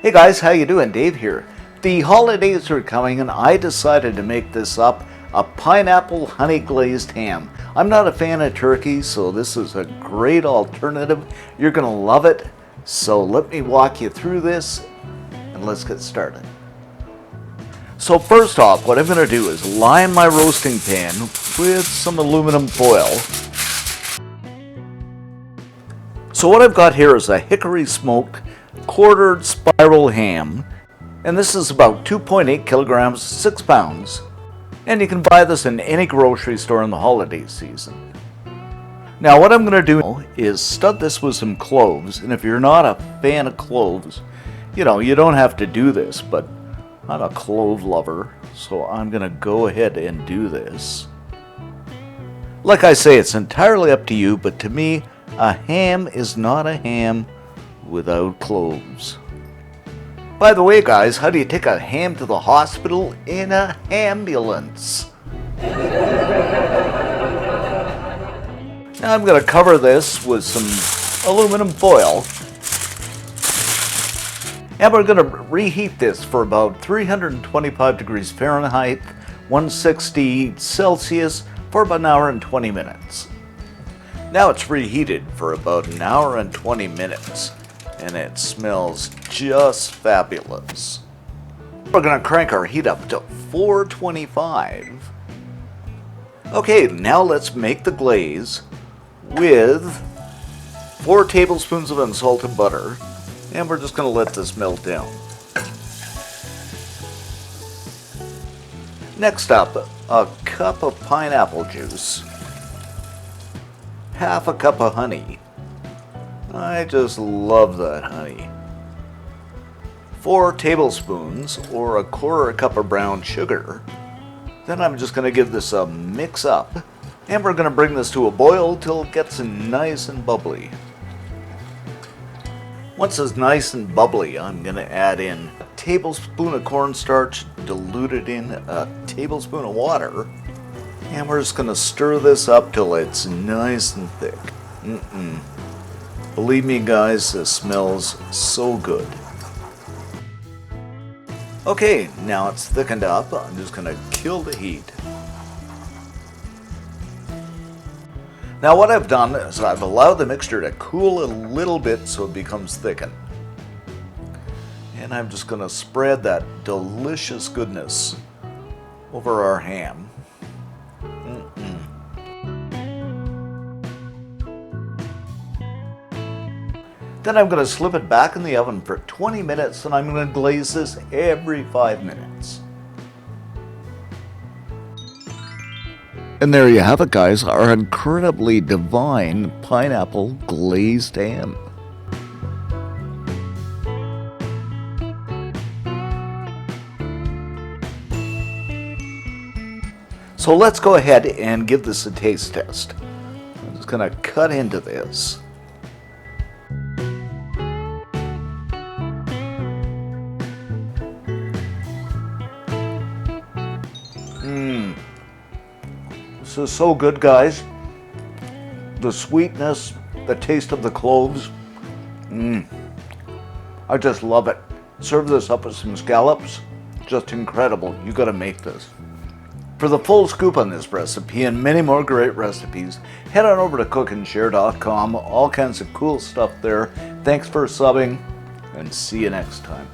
Hey guys, how you doing? Dave here. The holidays are coming and I decided to make this up, a pineapple honey glazed ham. I'm not a fan of turkey, so this is a great alternative. You're gonna love it. So let me walk you through this and let's get started. So first off, what I'm gonna do is line my roasting pan with some aluminum foil. So what I've got here is a hickory smoked quartered spiral ham, and this is about 2.8 kilograms, 6 pounds, and you can buy this in any grocery store in the holiday season. Now what I'm going to do is stud this with some cloves, and if you're not a fan of cloves, you don't have to do this, but I'm a clove lover, so I'm going to go ahead and do this. Like I say, it's entirely up to you, but to me, a ham is not a ham without cloves. By the way, guys, how do you take a ham to the hospital in a ambulance? Now I'm going to cover this with some aluminum foil, and we're going to reheat this for about 325 degrees Fahrenheit, 160 Celsius for about an hour and 20 minutes. Now it's reheated for about an hour and 20 minutes. And it smells just fabulous. We're going to crank our heat up to 425. Okay, now let's make the glaze with 4 tablespoons of unsalted butter, and we're just going to let this melt down. Next up, a cup of pineapple juice, half a cup of honey. I just love that honey. 4 tablespoons or a quarter cup of brown sugar. Then I'm just going to give this a mix up, and we're going to bring this to a boil till it gets nice and bubbly. Once it's nice and bubbly, I'm going to add in a tablespoon of cornstarch, diluted in a tablespoon of water, and we're just going to stir this up till it's nice and thick. Believe me guys, this smells so good. Okay, now it's thickened up. I'm just going to kill the heat. Now what I've done is I've allowed the mixture to cool a little bit so it becomes thickened. And I'm just going to spread that delicious goodness over our ham. Then I'm going to slip it back in the oven for 20 minutes, and I'm going to glaze this every 5 minutes. And there you have it, guys, our incredibly divine pineapple glazed ham. So let's go ahead and give this a taste test. I'm just going to cut into this. This is so good, guys. The sweetness, the taste of the cloves. I just love it. Serve this up with some scallops. Just incredible. You gotta make this. For the full scoop on this recipe and many more great recipes, head on over to cookandshare.com. All kinds of cool stuff there. Thanks for subbing, and see you next time.